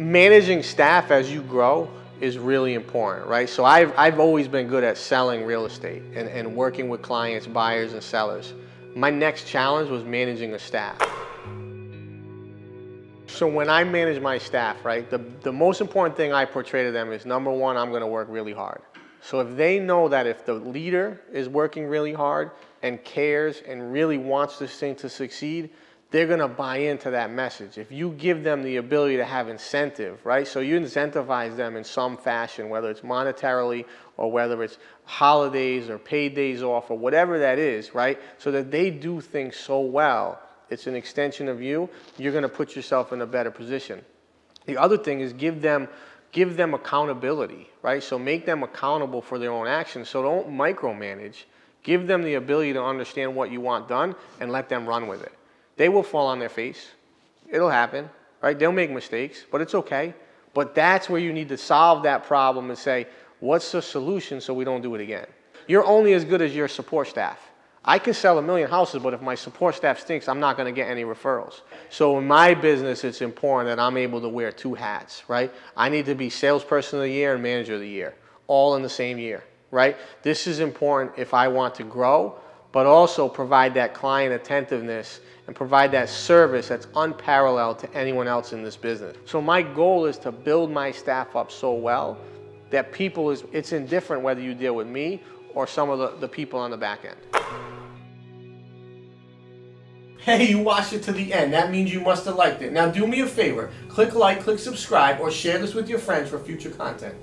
Managing staff as you grow is really important, right? So I've always been good at selling real estate and working with clients, buyers and sellers. My next challenge was managing a staff. So when I manage my staff, right, the most important thing I portray to them is, number one, I'm gonna work really hard. So if they know that if the leader is working really hard and cares and really wants this thing to succeed, they're gonna buy into that message. If you give them the ability to have incentive, right? So you incentivize them in some fashion, whether it's monetarily or whether it's holidays or paid days off or whatever that is, right? So that they do things so well, it's an extension of you, you're gonna put yourself in a better position. The other thing is give them accountability, right? So make them accountable for their own actions. So don't micromanage. Give them the ability to understand what you want done and let them run with it. They will fall on their face. It'll happen, right? They'll make mistakes, but it's okay. But that's where you need to solve that problem and say, what's the solution so we don't do it again? You're only as good as your support staff. I can sell 1 million houses, but if my support staff stinks, I'm not gonna get any referrals. So in my business, it's important that I'm able to wear 2 hats, right? I need to be salesperson of the year and manager of the year, all in the same year, right? This is important if I want to grow, but also provide that client attentiveness and provide that service that's unparalleled to anyone else in this business. So my goal is to build my staff up so well that it's indifferent whether you deal with me or some of the people on the back end. Hey, you watched it to the end. That means you must have liked it. Now do me a favor, click like, click subscribe, or share this with your friends for future content.